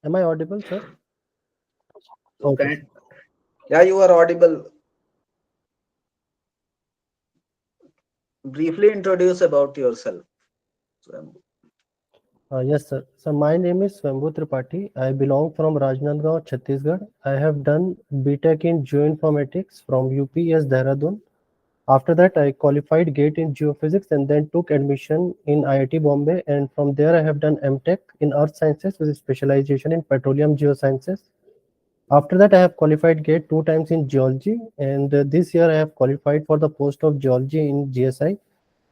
Am I audible, sir? So Okay, can sir. yeah, you are audible. Briefly introduce about yourself. Swyambhu. Yes, sir. So my name is Swyambhu Tripathi. I belong from Rajnandgaon, Chhattisgarh. I have done BTech in Geoinformatics from UPS Dehradun. After that, I qualified GATE in Geophysics and then took admission in IIT Bombay. And from there, I have done MTech in Earth Sciences with specialization in Petroleum Geosciences. After that, I have qualified GATE two times in Geology. And this year, I have qualified for the post of Geology in GSI.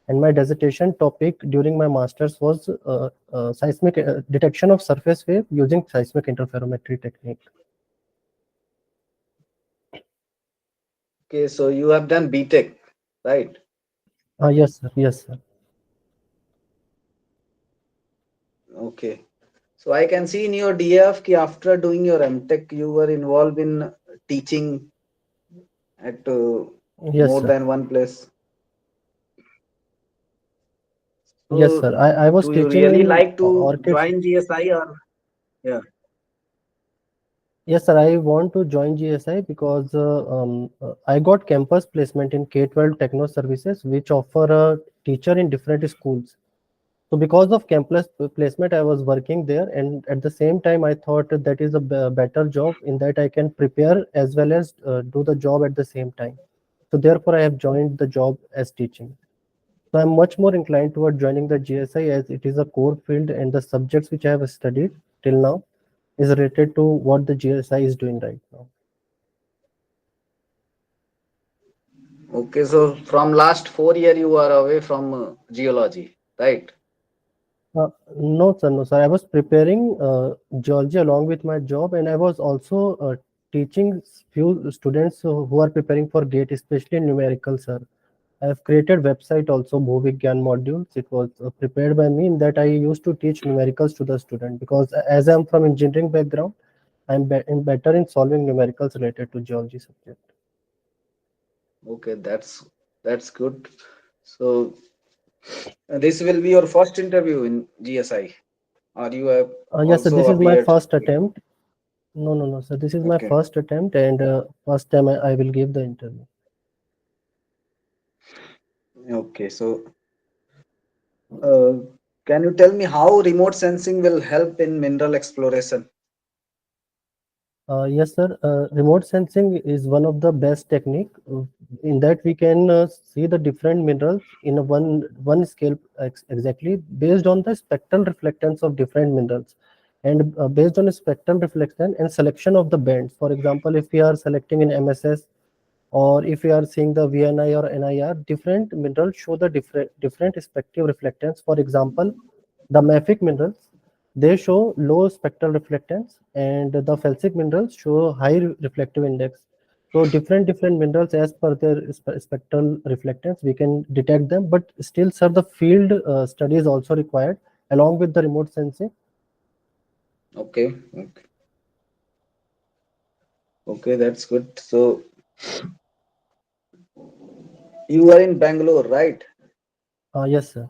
And my dissertation topic during my master's was seismic detection of surface wave using seismic interferometry technique. Okay, so you have done BTech, right? Yes, sir. Yes, sir. Okay. So I can see in your DF ki after doing your MTech, you were involved in teaching at Yes, more sir. than one place. Yes, So sir. I was do you teaching really in like to orchids. join GSI or yeah? Yes, sir. I want to join GSI because I got campus placement in K-12 Techno Services, which offer a teacher in different schools. So because of campus placement, I was working there, and at the same time, I thought that is a better job in that I can prepare as well as do the job at the same time. So therefore, I have joined the job as teaching. So I'm much more inclined toward joining the GSI as it is a core field, and the subjects which I have studied till now is related to what the GSI is doing right now. Okay, so from last 4 year you are away from geology, right? No, sir, no, sir. I was preparing geology along with my job, and I was also teaching few students who are preparing for GATE, especially in numerical, sir. I have created website also, Bhuvigyan modules. It was prepared by me in that I used to teach numericals to the student because as I'm from engineering background, better in solving numericals related to geology subject. Okay, that's good. So this will be your first interview in GSI, or you have Yes, sir, also this is my appeared first before? attempt. No, no, no, sir. This is my Okay, first attempt and first time I will give the interview. okay. So uh, can you tell me how remote sensing will help in mineral exploration? Yes, sir. Remote sensing is one of the best technique in that we can see the different minerals in a one scale exactly based on the spectral reflectance of different minerals and based on a spectral reflection and selection of the bands. For example, if we are selecting in MSS or if we are seeing the VNI or NIR, different minerals show the different respective reflectance. For example, the mafic minerals they show low spectral reflectance, and the felsic minerals show high reflective index. So different minerals as per their spectral reflectance, we can detect them. But still, sir, the field study is also required along with the remote sensing. Okay, okay, okay, that's good. So you are in Bangalore, right? Yes, sir.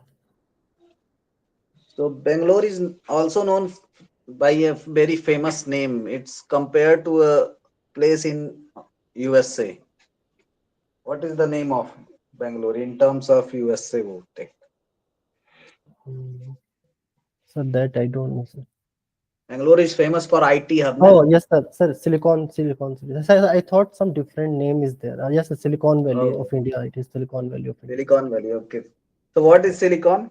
So Bangalore is also known by a very famous name. It's compared to a place in USA. What is the name of Bangalore in terms of USA tech? Mm, sir, that I don't know, sir. Bangalore is famous for IT hub, na? Oh, yes, sir. Sir, Silicon. Sir, I thought some different name is there. Yes, the Silicon Valley Oh, of India. It is Silicon Valley of India. Silicon Valley. Okay. So what is silicon?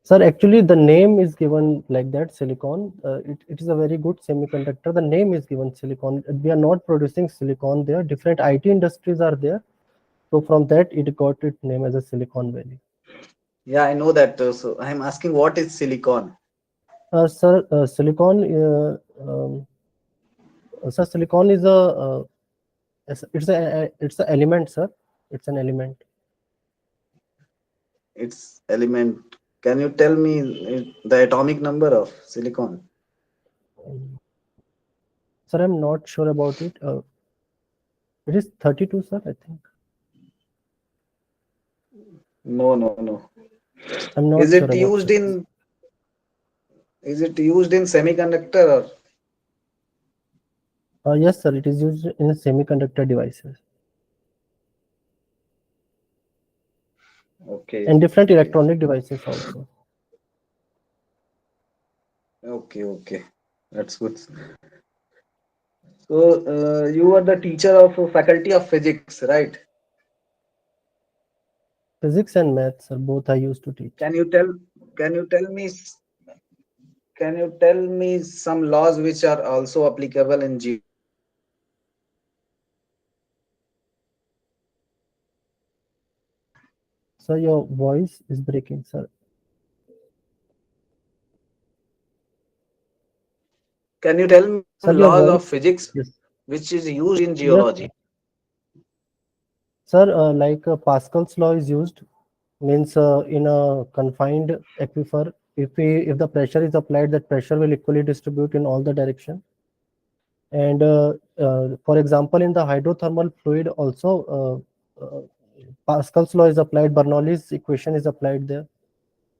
Sir, actually, the name is given like that, Silicon. It is a very good semiconductor. The name is given Silicon. We are not producing silicon there. Different IT industries are there. So from that, it got its name as a Silicon Valley. Yeah, I know that. So I'm asking what is silicon? Sir, Silicon, sir, Silicon is it's a element, sir. It's an element. Its element. Can you tell me the atomic number of silicon? Sir, I'm not sure about it. It is 32, sir, I think. No, no, no. I'm not Is sure it about used sir. in Is it used in semiconductor or? Yes, sir. It is used in semiconductor devices Okay, and different okay, electronic devices also. okay. That's good. So you are the teacher of faculty of physics, right? Physics and maths, sir, both I used to teach. Can you tell? Can you tell me? Can you tell me some laws which are also applicable in geology? So your voice is breaking, sir. Can you tell me some Sir, your laws of voice. physics Yes. which is used in Yes, geology? sir. Like Pascal's law is used, means in a confined aquifer, if the pressure is applied, that pressure will equally distribute in all the direction. And for example, in the hydrothermal fluid also, Pascal's law is applied. Bernoulli's equation is applied there.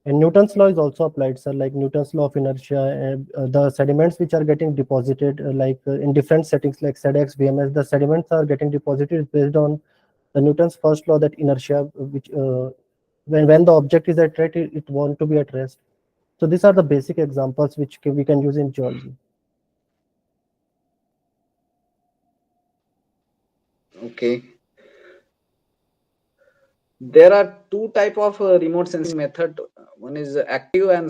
And Newton's law is also applied, sir, like Newton's law of inertia. And the sediments which are getting deposited, in different settings, like SEDEX, VMS, the sediments are getting deposited based on the Newton's first law, that inertia, which when the object is at rest, it want to be at rest. So these are the basic examples which we can use in geology. Okay. There are two type of remote sensing method. One is active and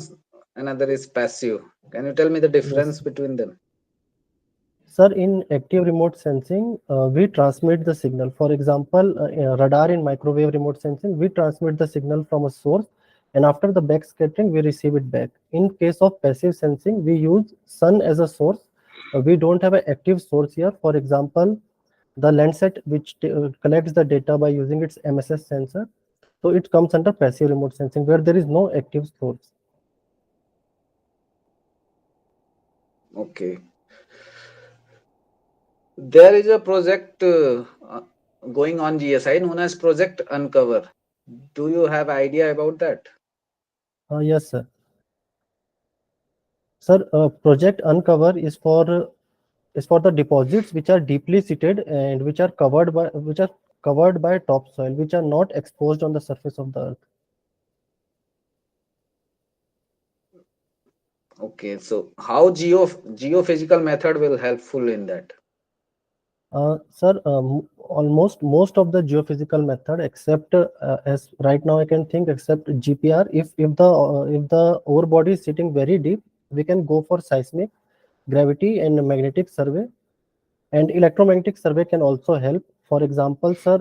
another is passive. Can you tell me the Yes. difference between them? Sir, in active remote sensing, we transmit the signal. For example, radar in microwave remote sensing, we transmit the signal from a source, and after the backscattering, we receive it back. In case of passive sensing, we use sun as a source. We don't have an active source here. For example, the Landsat, which collects the data by using its MSS sensor, so it comes under passive remote sensing, where there is no active source. Okay. There is a project going on GSI known as Project Uncover. Do you have idea about that? Yes, sir. Sir, Project Uncover is for the deposits which are deeply seated and which are covered by topsoil, which are not exposed on the surface of the earth. Okay, so how geophysical method will helpful in that? Sir, almost most of the geophysical method, except as right now I can think, except GPR. If the ore body is sitting very deep, we can go for seismic, gravity, and magnetic survey. And electromagnetic survey can also help. For example, sir,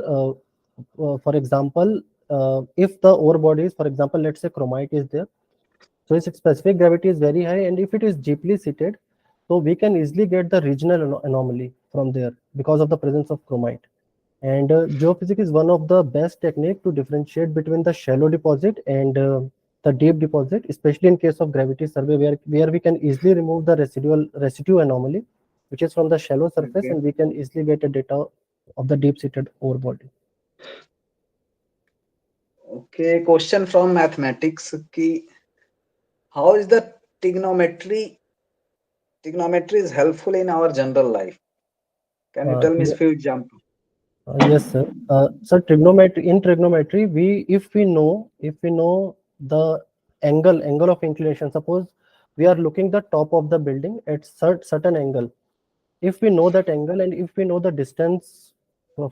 for example, if the ore body is, for example, let's say chromite is there, so its specific gravity is very high, and if it is deeply seated, so we can easily get the regional anomaly from there because of the presence of chromite. And geophysics is one of the best technique to differentiate between the shallow deposit and the deep deposit, especially in case of gravity survey, where we can easily remove the residue anomaly, which is from the shallow surface, Okay. and we can easily get a data of the deep seated ore body. Okay, question from mathematics. Ki, how is the trigonometry trigonometry is helpful in our general life? Can you tell me a Yeah, few examples? yes, sir. So trigonometry, if we know the angle of inclination. Suppose we are looking the top of the building at certain angle. If we know that angle, and if we know the distance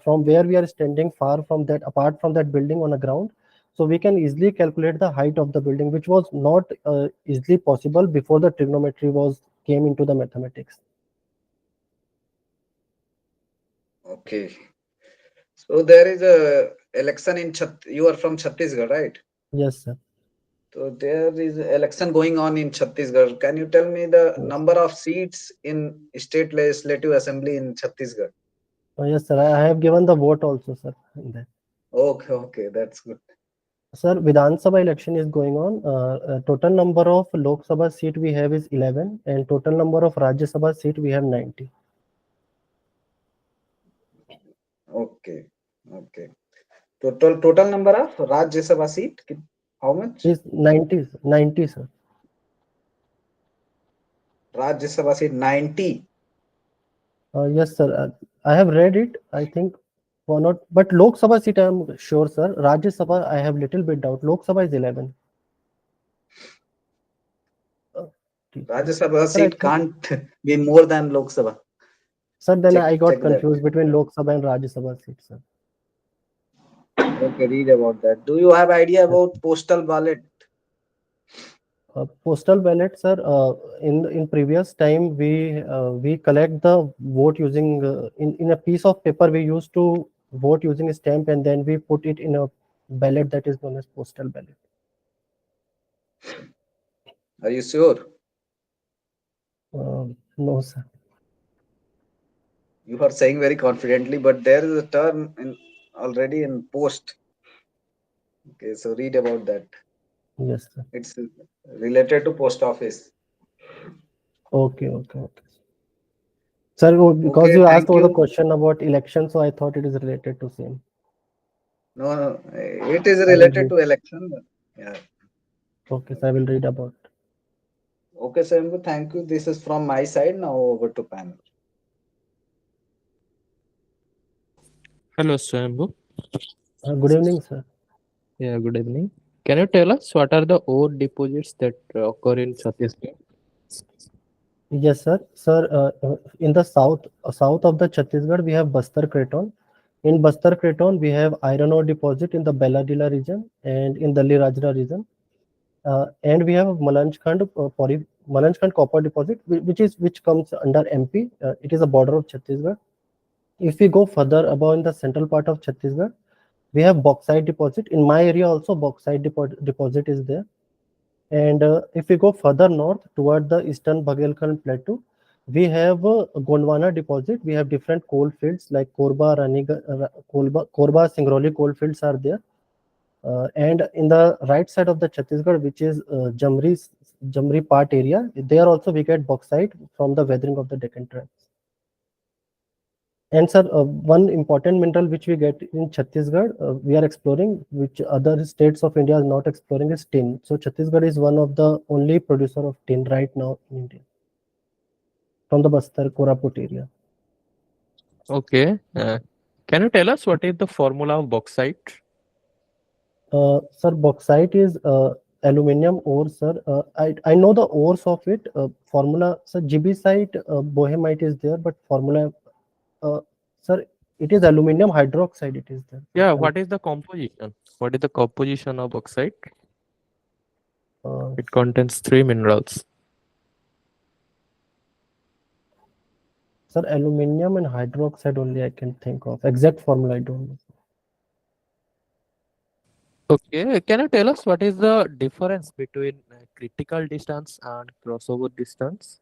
from where we are standing far from that, apart from that building on the ground, so we can easily calculate the height of the building, which was not easily possible before the trigonometry was came into the mathematics. Okay. So there is a election in you are from Chhattisgarh, right? Yes, sir. So there is election going on in Chhattisgarh. Can you tell me the Yes, number of seats in state legislative assembly in Chhattisgarh? yes, sir. I have given the vote also, sir, in that. Okay, okay, that's good. Sir, Vidhan Sabha election is going on. Total number of Lok Sabha seat we have is 11, and total number of Rajya Sabha seat we have 90. Okay, okay. Total number of Rajya Sabha seat? How much? Is 90, 90, sir. Rajya Sabha seat 90. Yes, sir. I have read it. I think for not, but Lok Sabha seat I am sure, sir. Rajya Sabha I have little bit doubt. Lok Sabha is 11. Uh, Rajya Sabha sir, I seat think, can't be more than Lok Sabha. sir. Then I got Check that. confused between Lok Sabha and Rajya Sabha seat, sir. Okay, read about that. Do you have idea Yes. about postal ballot? Postal ballot, sir. In previous time, we collect the vote using in a piece of paper. We used to vote using a stamp, and then we put it in a ballot that is known as postal ballot. Are you sure? No, sir. You are saying very confidently, but there is a term in already in post. Okay, so read about that. Yes, sir. It's related to post office. Okay, okay, okay. Sir, because Okay, you asked thank about the you. question about election, so I thought it is related to same. No, no, it is I will related read. to election. Yeah. Okay, so I will read about. Okay, Swyambhu, thank you. This is from my side. Now over to panel. Hello, Swyambhu. Good evening, sir. Yeah, good evening. Can you tell us what are the ore deposits that occur in Chhattisgarh? Yes, sir. Sir, in the south of the Chhattisgarh, we have Bastar Craton. In Bastar Craton, we have iron ore deposit in the Beladila region and in the Lirajra region. And we have Malanjkhand copper deposit, which comes under MP. It is a border of Chhattisgarh. If we go further above in the central part of Chhattisgarh, we have bauxite deposit. In my area also, bauxite deposit is there. And if we go further north toward the eastern Bagelkhand plateau, we have Gondwana deposit. We have different coal fields like Korba, Singrauli coal fields are there. And in the right side of the Chhattisgarh, which is Jamri part area, there also we get bauxite from the weathering of the Deccan Tracts. And sir, one important mineral which we get in Chhattisgarh, we are exploring, which other states of India are not exploring, is tin. So Chhattisgarh is one of the only producer of tin right now in India from the Bastar Koraput area. Okay. Can you tell us what is the formula of bauxite? Sir, bauxite is aluminium ore, sir. I know the ores of it. Formula, sir, gibbsite, bohemite is there, but formula, uh, sir, it is aluminium hydroxide. It is there. Yeah, what is the composition? What is the composition of bauxite? Uh, It contains three minerals. Sir, aluminium and hydroxide only I can think of. Exact formula I don't know. Okay. Can you tell us what is the difference between critical distance and crossover distance?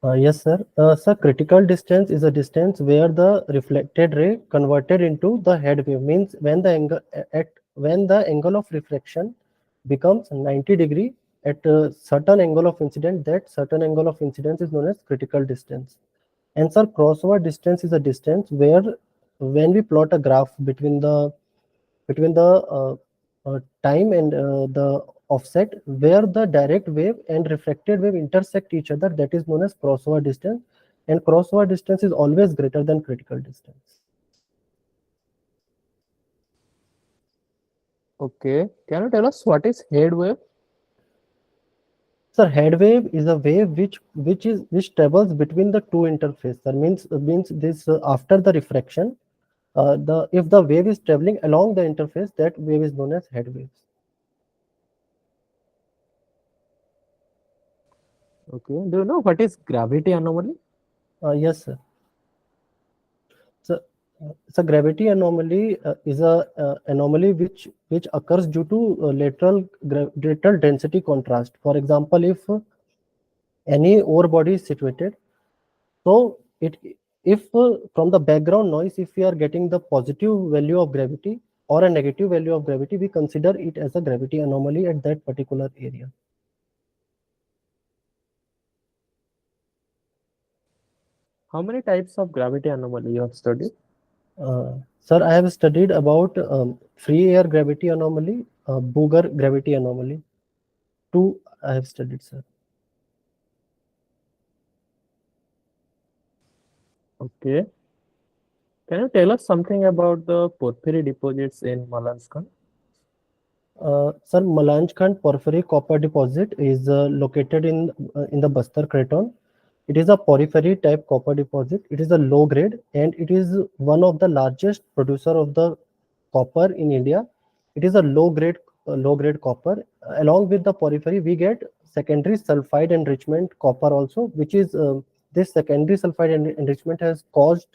Yes, sir. Sir, critical distance is a distance where the reflected ray converted into the head wave. Means when the angle of refraction becomes 90 degree at a certain angle of incidence, that certain angle of incidence is known as critical distance. And sir, crossover distance is a distance where when we plot a graph between the time and the offset where the direct wave and refracted wave intersect each other, that is known as crossover distance, and crossover distance is always greater than critical distance. Okay. Can you tell us what is head wave? So head wave is a wave which travels between the two interfaces. That means this after the refraction, the if the wave is traveling along the interface, that wave is known as head waves. Okay. Do you know what is gravity anomaly? Yes, sir. So, so gravity anomaly is a anomaly which occurs due to lateral density contrast. For example, if any ore body is situated, so it if from the background noise, if we are getting the positive value of gravity or a negative value of gravity, we consider it as a gravity anomaly at that particular area. How many types of gravity anomaly you have studied? Sir, I have studied about free air gravity anomaly, Booger gravity anomaly. Two I have studied, sir. Okay. Can you tell us something about the porphyry deposits in Malanskan? Sir, Malanjkhand Porphyry copper deposit is located in the Bastar Craton. It is a porphyry type copper deposit. It is a low grade and it is one of the largest producer of the copper in India. It is a low grade copper. Along with the porphyry, we get secondary sulfide enrichment copper also, which is this secondary sulfide enrichment has caused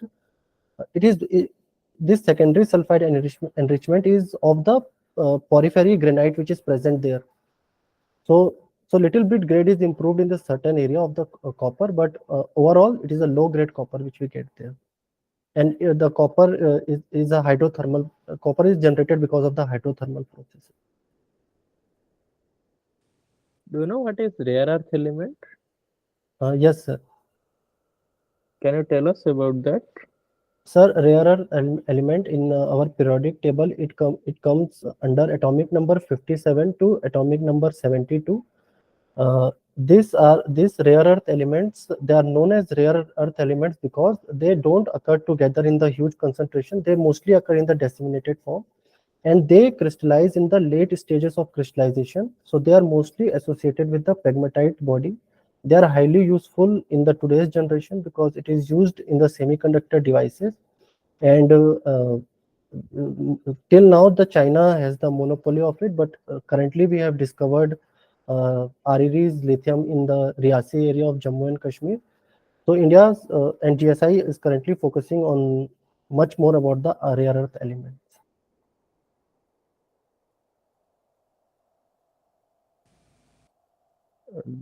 it is it, this secondary sulfide enrichment is of the porphyry granite which is present there. So little bit grade is improved in the certain area of the copper, but overall it is a low grade copper which we get there. And the copper is a hydrothermal. Copper is generated because of the hydrothermal process. Do you know what is rare earth element? Yes, sir. Can you tell us about that? Sir, rare earth element in our periodic table, it comes under atomic number 57 to atomic number 72. These rare earth elements. They are known as rare earth elements because they don't occur together in the huge concentration. They mostly occur in the disseminated form, and they crystallize in the late stages of crystallization. So they are mostly associated with the pegmatite body. They are highly useful in the today's generation because it is used in the semiconductor devices. And till now, the China has the monopoly of it, but currently we have discovered RE's lithium in the Riasi area of Jammu and Kashmir. So India's and GSI is currently focusing on much more about the rare earth elements.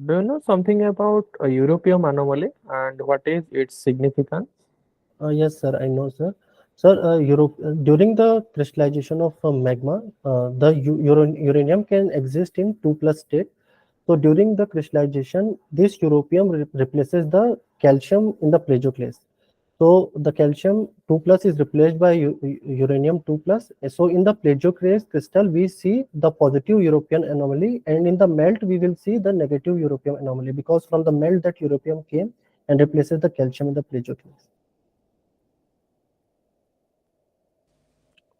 Do you know something about a European anomaly and what is its significance? Yes, sir, I know, sir. Sir, during the crystallization of magma, the uranium can exist in 2 plus state. So during the crystallization, this europium replaces the calcium in the plagioclase. So the calcium 2 plus is replaced by uranium 2 plus. So in the plagioclase crystal, we see the positive European anomaly, and in the melt, we will see the negative European anomaly because from the melt that europium came and replaces the calcium in the plagioclase.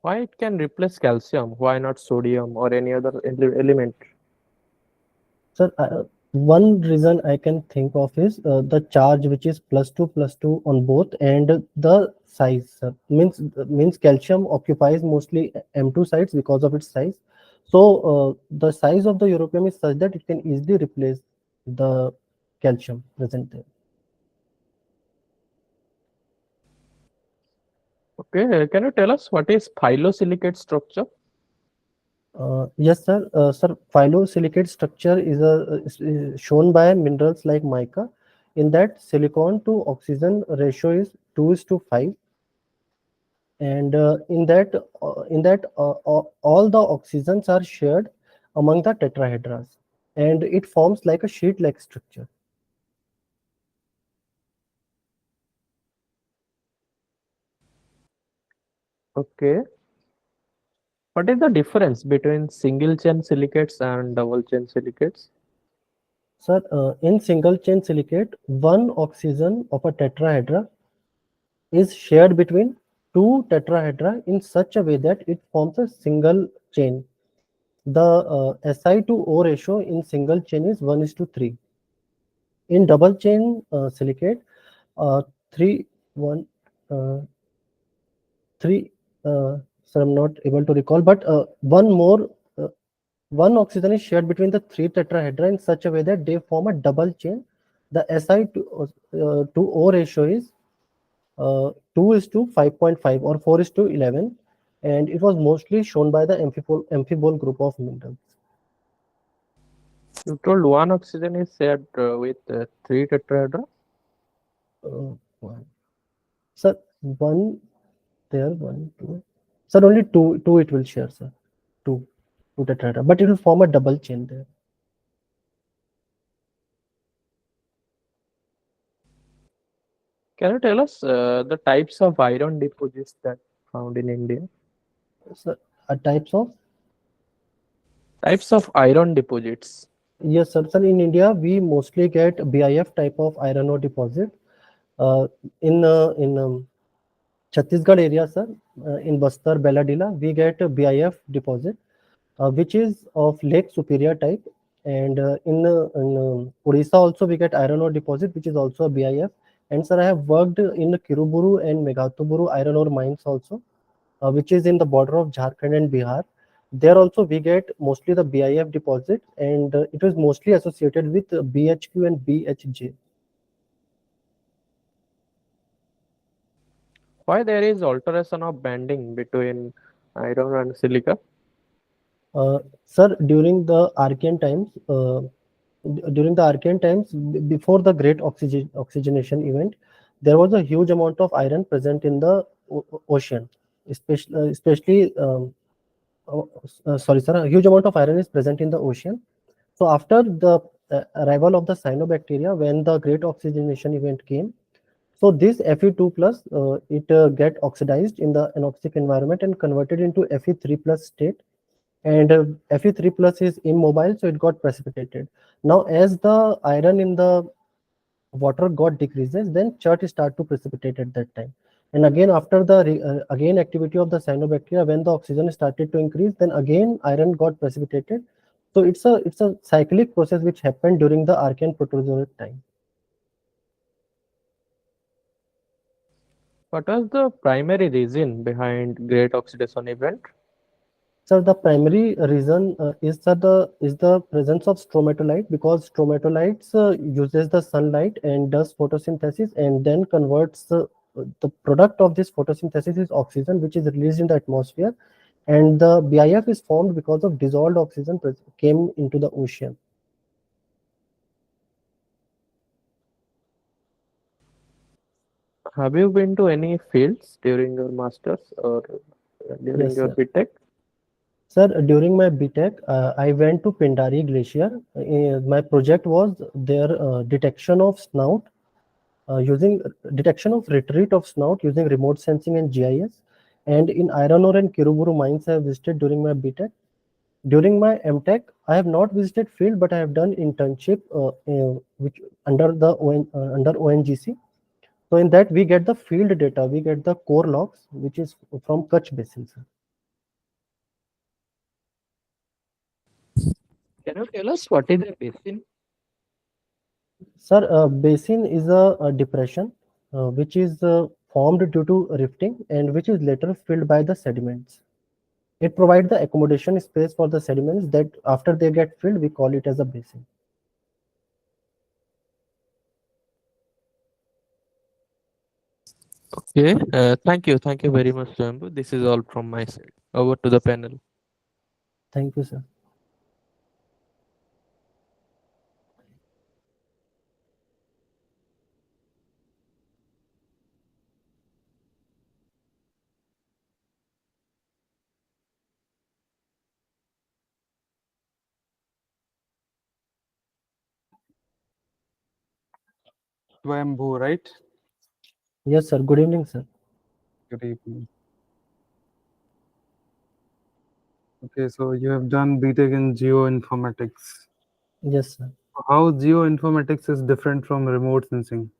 Why it can replace calcium? Why not sodium or any other element? Sir, one reason I can think of is the charge which is plus two on both, and the size. Sir. Means calcium occupies mostly M2 sites because of its size. So the size of the europium is such that it can easily replace the calcium present there. Okay, can you tell us what is phyllosilicate structure? Yes, sir. Sir, phyllosilicate structure is shown by minerals like mica. In that, silicon to oxygen ratio is 2:5, and all the oxygens are shared among the tetrahedras, and it forms like a sheet-like structure. Okay. What is the difference between single chain silicates and double chain silicates? Sir, in single chain silicate, one oxygen of a tetrahedra is shared between two tetrahedra in such a way that it forms a single chain. The Si to O ratio in single chain is 1:3. In double chain silicate, 3 1 uh, 3 so I'm not able to recall, but uh, one oxygen is shared between the three tetrahedra in such a way that they form a double chain. The Si to O ratio is 2:5.5 or 4:11, and it was mostly shown by the amphibole group of minerals. You told one oxygen is shared with three tetrahedra. One. Sir, one there, one, two. Sir, only two it will share, sir. Two, two tetrahedra, but it will form a double chain there. Can you tell us the types of iron deposits that found in India? Sir, types of Types of iron deposits. yes, sir. Sir, in India we mostly get BIF type of iron ore deposit. Uh, in Chhattisgarh area, sir, in Bastar, Beladila, we get a BIF deposit, which is of Lake Superior type. And in Odisha also we get iron ore deposit, which is also a BIF. And sir, I have worked in Kiruburu and Meghatuburu iron ore mines also, which is in the border of Jharkhand and Bihar. There also we get mostly the BIF deposit, and it was mostly associated with BHQ and BHJ. Why there is alteration of banding between iron and silica? Sir, during the Archean times, before the great oxygenation event, there was a huge amount of iron present in the ocean, especially sorry, sir, a huge amount of iron is present in the ocean. So after the arrival of the cyanobacteria, when the great oxygenation event came, so this Fe2 plus it get oxidized in the anoxic environment and converted into Fe3 plus state, and Fe3 plus is immobile, so it got precipitated. Now as the iron in the water got decreases, then chert start to precipitate at that time. And again after the again activity of the cyanobacteria, when the oxygen started to increase, then again iron got precipitated. So it's a cyclic process which happened during the Archean Proterozoic time. What was the primary reason behind great oxidation event? So the primary reason is the presence of stromatolite, because stromatolites uses the sunlight and does photosynthesis and then converts the product of this photosynthesis is oxygen, which is released in the atmosphere, and the BIF is formed because of dissolved oxygen came into the ocean. Have you been to any fields during your masters or during Yes, your sir. BTech? Sir, during my BTech, I went to Pindari Glacier. My project was their detection of snout using detection of retreat of snout using remote sensing and GIS. And in iron ore and Kiruburu mines, I have visited during my BTech. During my MTech, I have not visited field, but I have done internship which under the under ONGC. So in that we get the field data, we get the core logs, which is from Kutch Basin, sir. Can you tell us what is a basin? Sir, basin is a depression which is formed due to rifting and which is later filled by the sediments. It provides the accommodation space for the sediments that after they get filled, we call it as a basin. Okay, thank you very much, Swyambhu. This is all from my side. Over to the panel. Thank you, sir. Swyambhu, right? Yes, sir. Good evening, sir. Good evening. Okay, so you have done BTech in geoinformatics. Yes, sir. How geoinformatics is different from remote sensing?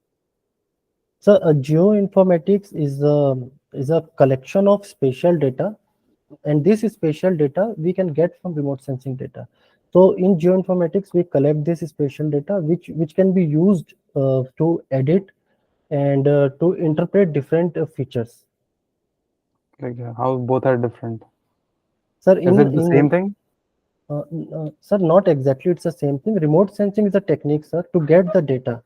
So, geoinformatics is a collection of spatial data, and this spatial data we can get from remote sensing data. So, in geoinformatics, we collect this spatial data, which can be used to edit and to interpret different features. Like how both are different? Sir, Is in it the same in thing? sir, not exactly. It's the same thing. Remote sensing is a technique, sir, to get the data.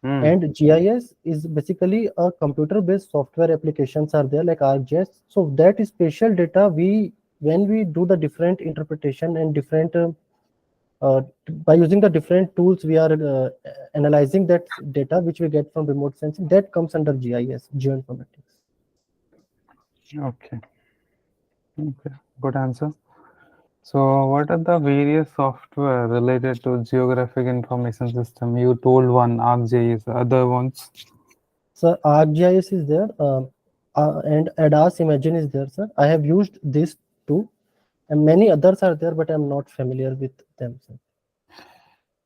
Hmm. And GIS is basically a computer-based software applications are there like ArcGIS. So that spatial data, when we do the different interpretation and different by using the different tools, we are analyzing that data which we get from remote sensing. That comes under GIS, geoinformatics. Okay. Okay. Good answer. So, what are the various software related to geographic information system? You told one, ArcGIS, other ones. So ArcGIS is there, and ADAS Imagine is there, sir. I have used these two, and many others are there, but I'm not familiar with them, sir.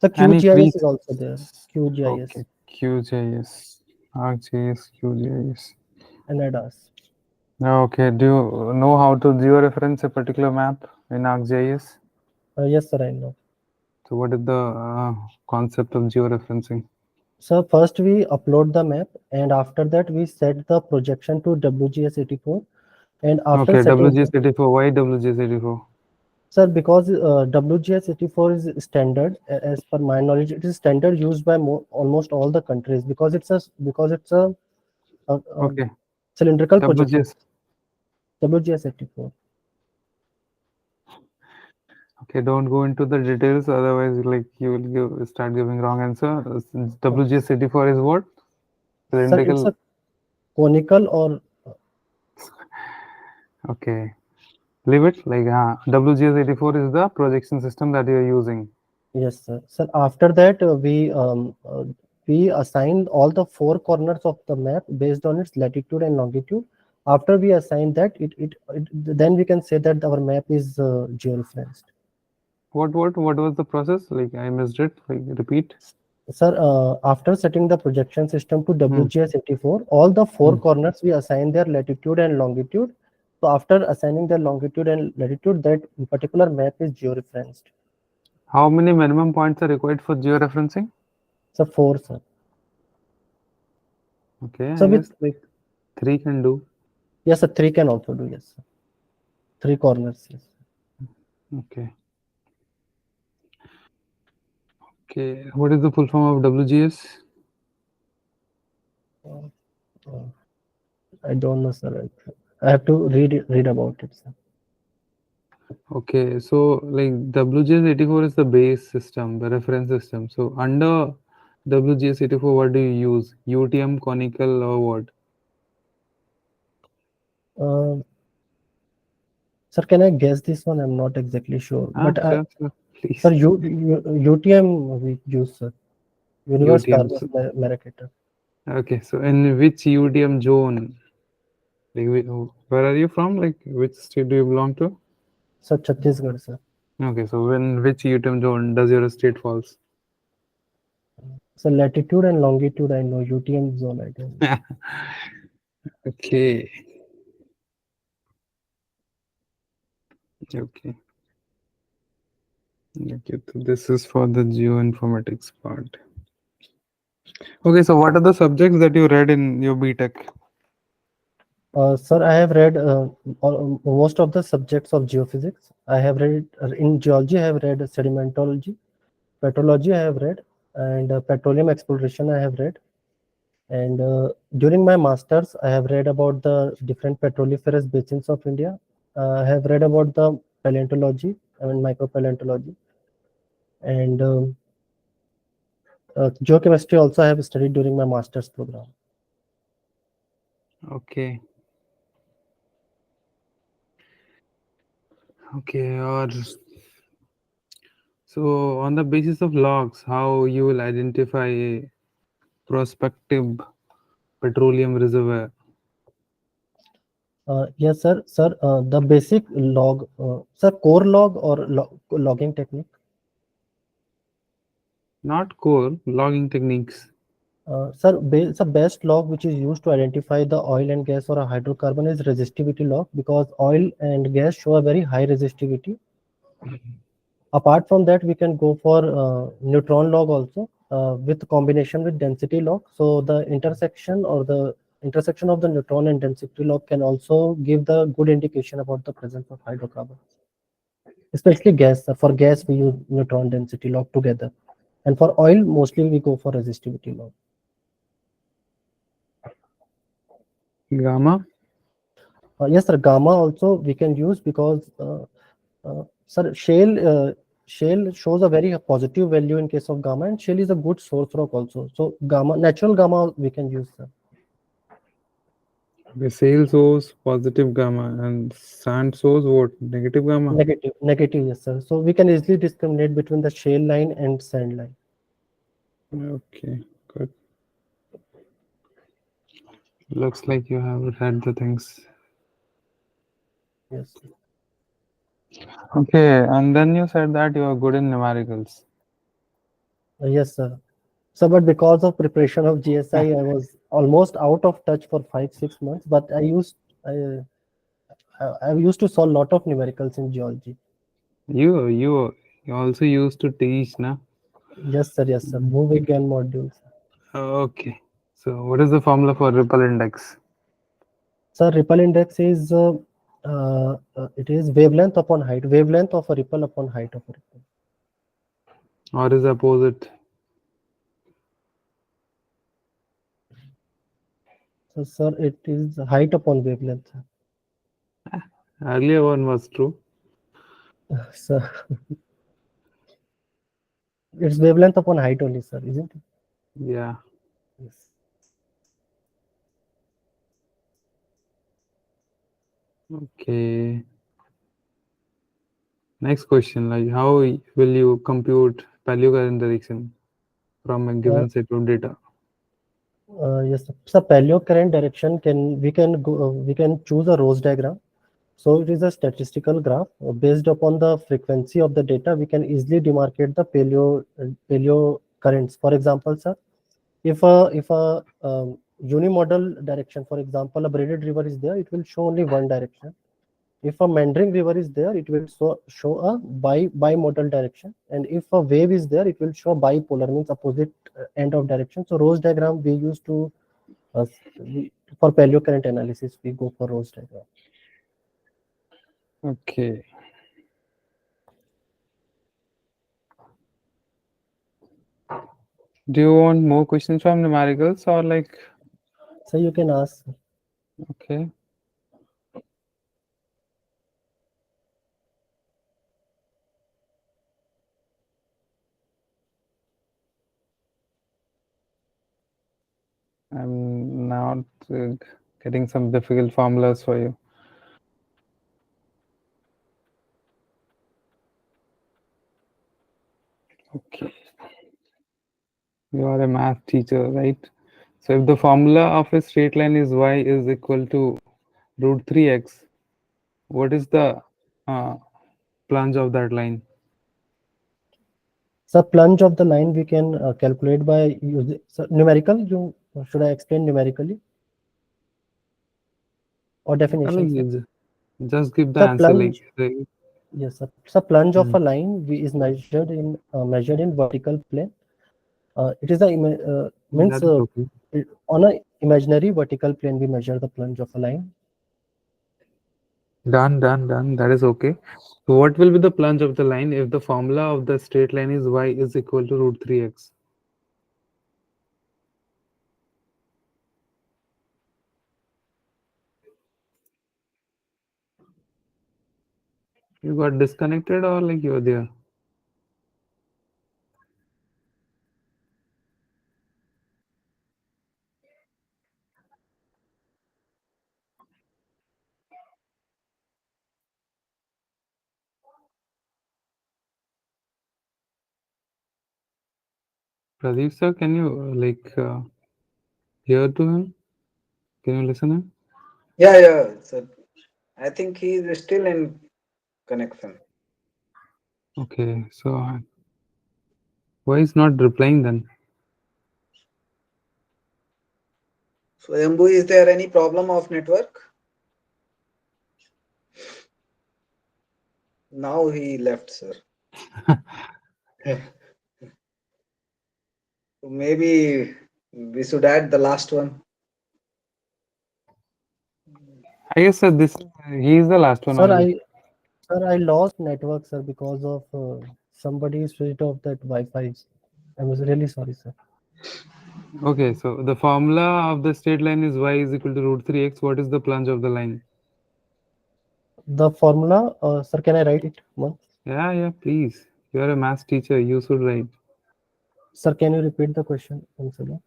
The Any free? QGIS is also there. QGIS. Okay, QGIS. ArcGIS, QGIS. and ADAS. Okay, do you know how to georeference a particular map in ArcGIS? Yes, sir, I know. So, what is the concept of georeferencing? So first we upload the map, and after that we set the projection to WGS84. And after Okay, setting, WGS84. Why WGS84? sir, because WGS84 is standard, as per my knowledge, it is standard used by almost all the countries, because it's a Okay, cylindrical projection. WGS. WGS84. Okay, don't go into the details, otherwise, like you will start giving wrong answer. WGS84 is what? Sir, it's Cylindrical. a conical or Okay, leave it like WGS84 is the projection system that you are using. yes, sir. Sir, after that we assign all the four corners of the map based on its latitude and longitude. After we assign that, then we can say that our map is georeferenced. What was the process? Like I missed it. Like repeat. Sir, after setting the projection system to Hmm. WGS84, all the four Hmm. corners we assign their latitude and longitude. So after assigning their longitude and latitude, that particular map is georeferenced. How many minimum points are required for georeferencing? So four, sir. Okay, So I with guess like 3 can do. yes, sir, three can also do, yes, sir. Three corners, yes. Okay. Okay. What is the full form of WGS? Uh, I don't know, sir. I have to read about it, sir. Okay, so like WGS84 is the base system, the reference system. So under WGS84, what do you use? UTM, conical, or what? Uh, Sir, can I guess this one? I'm not exactly sure, but Sure, sure, sir, please. UTM we use, sir. Universe UTM. Carbon Mercator. Okay, so in which UTM zone? Like, where are you from? Like, which state do you belong to? Sir, Chhattisgarh, sir. Okay, so in which UTM zone does your state falls? So latitude and longitude, I know. UTM zone, I don't know. Okay. Okay. Okay, so this is for the geoinformatics part. Okay, so what are the subjects that you read in your BTech? Sir, I have read most of the subjects of geophysics. I have read in geology. I have read sedimentology, petrology. I have read, and petroleum exploration. I have read. And during my masters, I have read about the different petroliferous basins of India. I have read about the paleontology, I mean micropaleontology, and geochemistry also I have studied during my masters program. Okay. Okay, or so on the basis of logs, how you will identify a prospective petroleum reservoir? Yes, sir. Sir, the basic log, sir, core log or logging technique. Not core, logging techniques. Sir, the best log which is used to identify the oil and gas or a hydrocarbon is resistivity log, because oil and gas show a very high resistivity. Apart from that, we can go for neutron log also, with combination with density log. So the intersection of the neutron and density log can also give the good indication about the presence of hydrocarbons. Especially gas. For gas, we use neutron density log together, and for oil, mostly we go for resistivity log. Gamma? Yes, sir. Gamma also we can use, because sir, shale shows a very positive value in case of gamma, and shale is a good source rock also. So gamma, natural gamma, we can use, sir. Okay, shale shows positive gamma and sand shows what? Negative gamma? Negative, yes, sir. So we can easily discriminate between the shale line and sand line. Okay, good. Looks like you have read the things. Yes, Okay, and then you said that you are good in numericals. yes, sir. So, but because of preparation of GSI, I was almost out of touch for 5 6 months, but I used to solve a lot of numericals in geology. You also used to teach, na? Yes sir, moving and modules. Okay. So what is the formula for ripple index? Sir, ripple index is it is wavelength upon height, wavelength of a ripple upon height of a ripple. Or is the opposite? So sir, it is height upon wavelength. Earlier one was true. Sir, it's wavelength upon height only, sir, isn't it? Yeah. Yes. Okay. Next question, like how will you compute paleocurrent direction from a Uh, given set of data? yes, sir. So paleo current direction we can choose a rose diagram. So it is a statistical graph based upon the frequency of the data. We can easily demarcate the paleo currents. For example, sir, if a unimodal direction, for example, a braided river is there, it will show only one direction. If a meandering river is there, it will show a bimodal direction, and if a wave is there, it will show bipolar, means opposite end of direction. So rose diagram we use to for paleocurrent analysis we go for rose diagram. Okay. Do you want more questions from numericals or like, So you can ask. okay. I'm not getting some difficult formulas for you. Okay. You are a math teacher, right? So if the formula of a straight line is y is equal to root 3x, what is the uh, plunge of that line? So plunge of the line we can calculate by using numerical. You should I explain numerically or definition, Like, sir? just give the So answer like, plunge, yes, sir. So plunge of Hmm, a line is measured in vertical plane. It is a means that is okay. on a imaginary vertical plane we measure the plunge of a line. Done. That is okay. So what will be the plunge of the line if the formula of the straight line is y is equal to root 3x? You got disconnected or like you're there? Pradeep sir, can you hear to him? Can you listen him? Yeah. So I think he is still in connection. Okay, so why is not replying then? Swyambhu, is there any problem of network? Now he left, sir. So maybe we should add the last one. I guess sir, this he is the last one Sir, only. I lost network, sir, because of somebody switched off that Wi-Fi. I was really sorry, sir. Okay, so the formula of the straight line is y is equal to root 3x. What is the plunge of the line? The formula, sir, can I write it once? Yeah, please. You are a math teacher. You should write. Sir, can you repeat the question once again?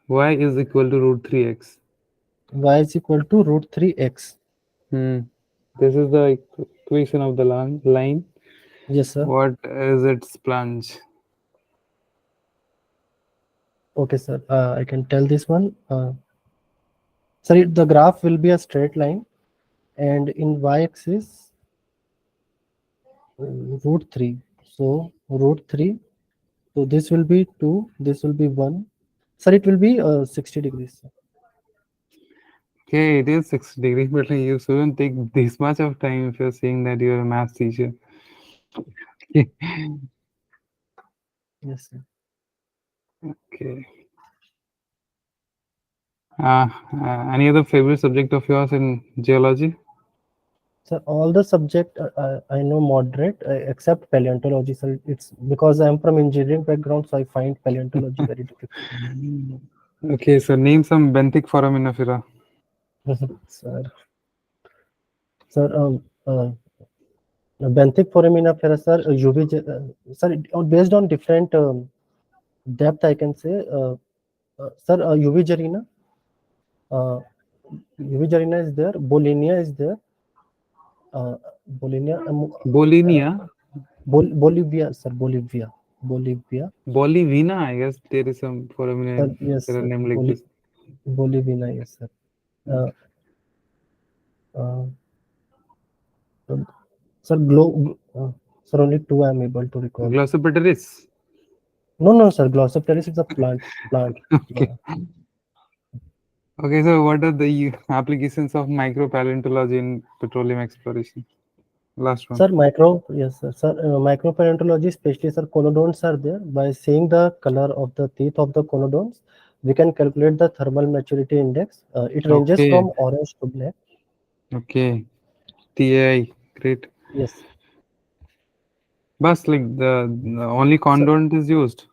Y is equal to root 3x. Y is equal to root 3x. This is the equation of the line. Yes, sir. What is its plunge? Okay, sir. I can tell this one. Sir, the graph will be a straight line, and in y-axis root 3. So root 3. So this will be 2. This will be 1. Sir, it will be 60 degrees. Sir. Okay, it is 6 degrees, but like, you shouldn't take this much of time if you're saying that you're a math teacher. Yes, sir. Okay. Uh, any other favorite subject of yours in geology? So all the subject I know moderate except paleontology. So it's because I'm from engineering background, so I find paleontology very difficult. Okay, so name some benthic foraminifera. Sir, sir, benthic foraminifera, sir, sir, based on different depth, I can say, sir, UV Jarina, uh, UV Jarina is there, Bolinia is there, Bolinia, Bolinia, Bolivia, sir, Bolivia. Bolivina, I guess there is some Sir, yes, foraminifera sir, name like this. Bolivina, yes, sir. Uh, uh, sir, sir, only two I am able to recall. Glossopteris. No, no, sir, Glossopteris is a plant. Okay. Okay, so what are the applications of micropaleontology in petroleum exploration? Last one. Sir, yes, sir, micropaleontology, especially, sir, conodonts are there. By seeing the color of the teeth of the conodonts, we can calculate the thermal maturity index. It ranges Okay, from orange to black. okay. TAI, great. Yes, But like the only sir. condom is used.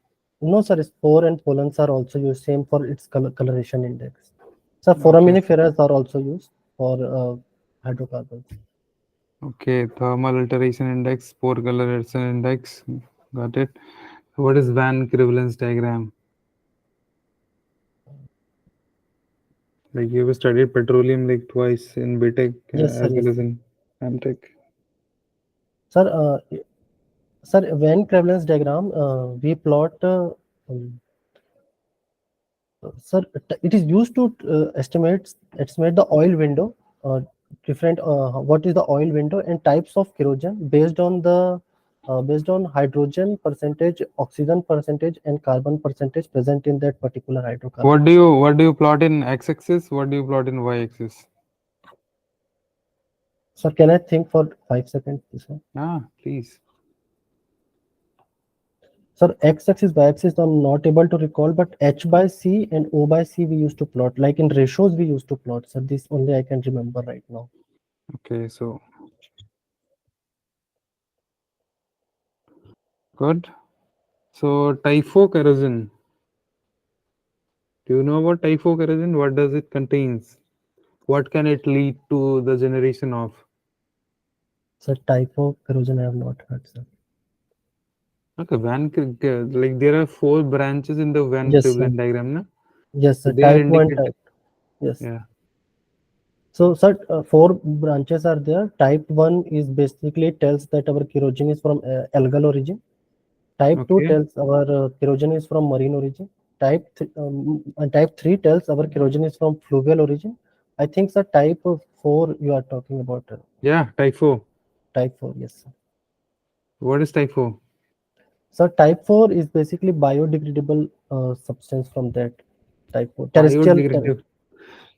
No, sir, spore and pollens are also used, same for its coloration index. So Okay, foraminiferas are also used for hydrocarbons. okay. Thermal alteration index, pore coloration index. Got it. What is Van equivalence diagram? Like you've studied petroleum like twice in BTech Yes, sir, as well yes, as sir. in MTech. Sir, sir, Venn prevalence diagram, we plot, um, sir, it is used to estimate the oil window, different, what is the oil window and types of corrosion based on hydrogen percentage, oxygen percentage, and carbon percentage present in that particular hydrocarbons. What do you plot in x-axis? What do you plot in y-axis? Sir, can I think for 5 seconds, please, sir? Ah, please. Sir, x-axis, y-axis, I'm not able to recall, but h by c and o by c we used to plot. Like in ratios, we used to plot. Sir, this only I can remember right now. Okay, so good. So typho corrosion. Do you know about typho corrosion? What does it contains? What can it lead to the generation of? Sir, type of corrosion I have not heard, sir. Okay, like there are four branches in the Venn Yes, sir. prevalent diagram, na? Yes, So sir. they are Type 1, indicate. type. Yes. Yeah. So, sir, four branches are there. Type 1 is basically tells that our corrosion is from algal origin. Type 2 Okay. tells our corrosion is from marine origin. And type 3 tells our corrosion is from fluvial origin. I think, sir, type 4 you are talking about. Yeah, typho. Type 4, yes, sir. What is typho? So type 4 is basically biodegradable substance from that type 4. Biodegradable.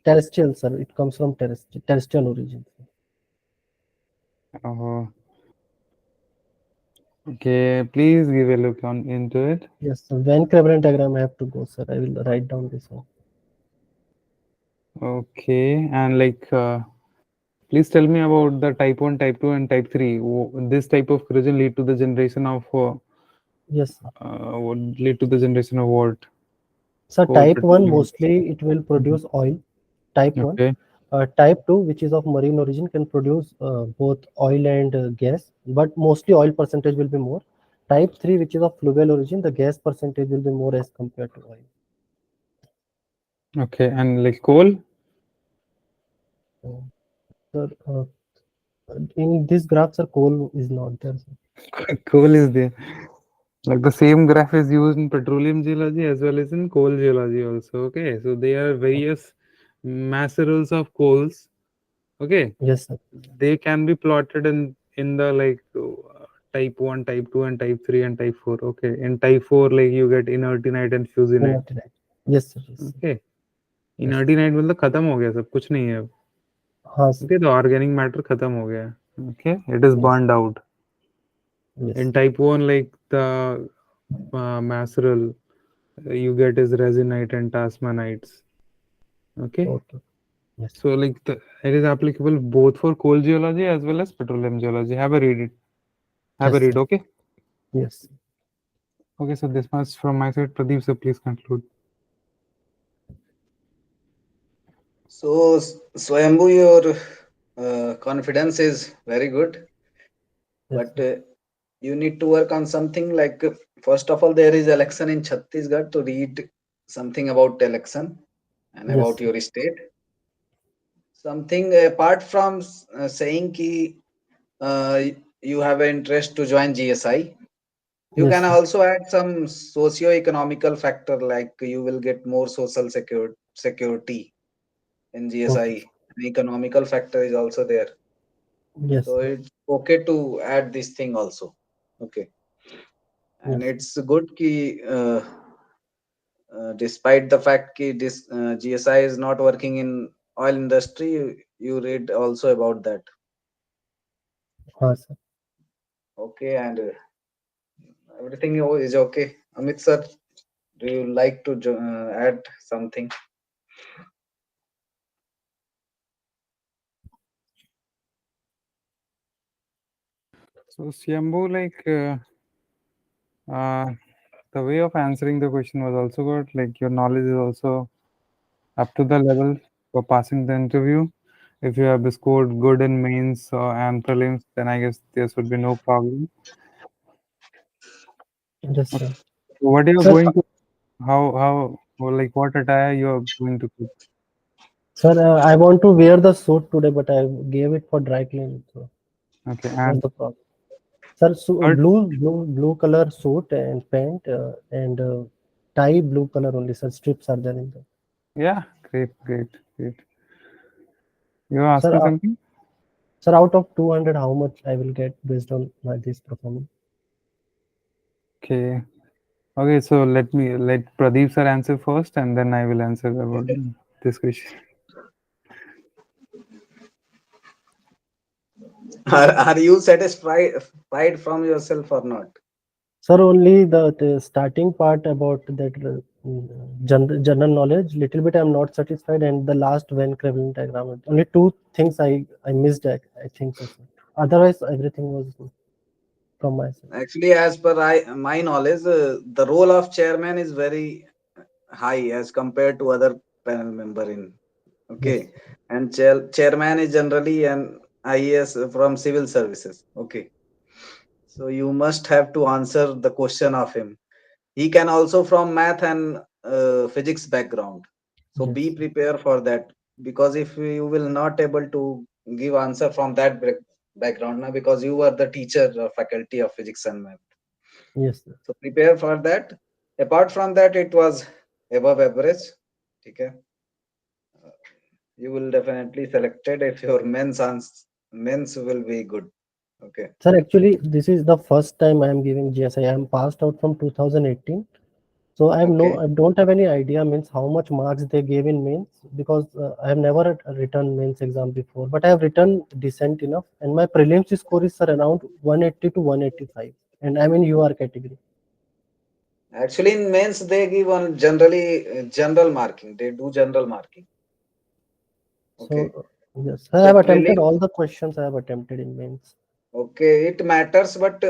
Terrestrial, sir. It comes from terrestrial origin. Uh, okay, please give a look on into it. Yes, sir. Venn prevalent diagram I have to go, sir. I will write down this one. Okay, and like, please tell me about the type 1, type 2, and type 3. This type of corrosion lead to the generation of Yes, sir. would lead to the generation of what? So Coal, type 1 petroleum. mostly it will Mhm. produce oil. Type 1. Okay. Type 2, which is of marine origin, can produce both oil and gas, but mostly oil percentage will be more. Type 3, which is of fluvial origin, the gas percentage will be more as compared to oil. Okay, and like coal, Sir, in this graph, sir, coal is not there, sir. coal is there. Like the same graph is used in petroleum geology as well as in coal geology also. Okay, so there are various macerals of coals. Okay, Yes, sir. they can be plotted in the like type 1, type 2, and type 3 and type 4. Okay, in type 4 like you get inertinite and fusinite. Not right. Yes, sir. Yes, sir. Okay, इनर्टी नाइट मतलब खत्म हो गया, सब कुछ नहीं है अब। हाँ सर। ओके, तो ऑर्गेनिक मैटर खत्म हो गया है। Okay, it is yes. Burned out. Yes. In type 1, like the maceral you get is resinite and tasmanites. Okay, okay. Yes. so like it is applicable both for coal geology as well as petroleum geology. Have a read it. Have a yes read. Sir. Okay. Yes. Okay. So this much from my side. Pradeep, sir, please conclude. So, Swayambhu, your confidence is very good, yes but sir. you need to work on something like first of all, there is election in Chhattisgarh to read something about election and yes about sir. your state. Something apart from saying ki you have an interest to join GSI, you yes can sir. also add some socio-economical factor like you will get more social security in okay GSI. An economical factor is also there. Sir. Yes So sir. it's okay to add this thing also. Okay. And yes it's good ki despite the fact ki this GSI is not working in oil industry, you read also about that. हाँ sir. Okay. And everything is okay. Amit sir, do you like to add something? So Swyambhu, like uh, the way of answering the question was also good. Like your knowledge is also up to the level for passing the interview. If you have scored good in mains and prelims, then I guess there should be no problem. Yes Okay. Sir. So what you are sir going to, how, or like what attire you are going to put? Sir I want to wear the suit today, but I gave it for dry clean. So Okay, what's and the problem? Sir, third, blue color suit and pant and tie blue color only. Sir, strips are there in the. yeah, great, great, great. You are Sir, asking something? sir, out of 200, how much I will get based on my this performance? Okay, okay. So let Pradeep sir answer first, and then I will answer about this question. Are you satisfied from yourself or not? Sir, only the starting part about that general knowledge, little bit I'm not satisfied, and the last Venn Craving diagram. Only two things I missed. I think so, sir. Otherwise, everything was good from my side. Actually, as per my knowledge, the role of chairman is very high as compared to other panel member in. Yes. Okay, and chairman is generally an IAS from civil services. Okay, so you must have to answer the question of him. He can also from math and physics background. So be Yes. prepared for that, because if you will not able to give answer from that background now, because you are the teacher or faculty of physics and math, Yes, sir. so prepare for that. Apart from that, it was above average. Okay, you will definitely selected if your men's will be good. Okay. Sir, actually, this is the first time I am giving GSI. I am passed out from 2018. So Okay. I don't have any idea means how much marks they gave in mains, because I have never written mains exam before, but I have written decent enough, and my prelims score is sir, around 180 to 185, and I'm in UR category. Actually, in mains they give on generally general marking. They do general marking. Okay. So yes, I So have attempted prelim, all the questions I have attempted in mains. okay, it matters, but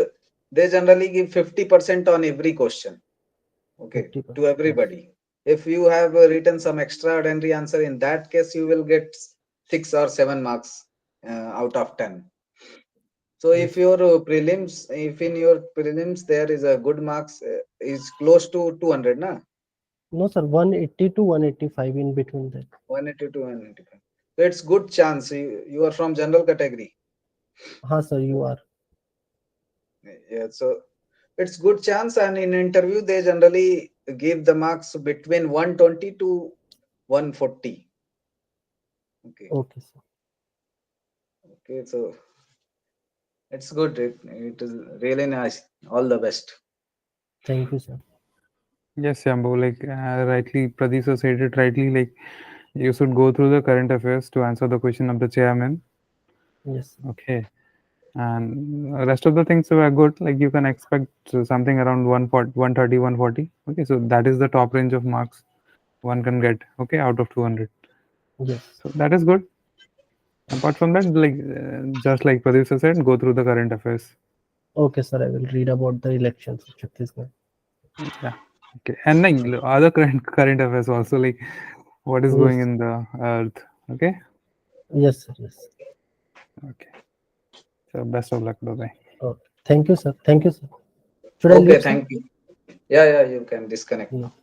they generally give 50% on every question. Okay, 50%. to Yes. everybody. If you have written some extraordinary answer, in that case, you will get 6 or 7 marks out of 10. So if Yes. your prelims, if in your prelims there is a good marks is close to 200, na No, sir, 180 to 185 in between that. 180 to 185. So it's good chance. You are from general category. Ha, sir, you are. Yeah, so it's good chance. And in interview, they generally give the marks between 120 to 140. Okay. Okay, sir. Okay. So it's good. It is really nice. All the best. Thank you, sir. Yes, Shyambhu, like rightly, Pradeep sir said it rightly. Like You should go through the current affairs to answer the question of the chairman. Yes. Okay. And rest of the things were good. Like you can expect something around 140, 130, 140. Okay. So that is the top range of marks one can get. Okay. Out of 200. Yes. So that is good. Apart from that, like just like Pradeep sir said, go through the current affairs. Okay, sir. I will read about the elections of Chhattisgarh. Yeah. Okay. And like other current affairs also, like what is going Yes. in the earth. Okay. Yes, sir. Yes. Okay. So best of luck. Bye bye. Okay. Thank you, sir. Thank you, sir. Should I Okay, leave, sir? thank you. Yeah, you can disconnect Yeah. now.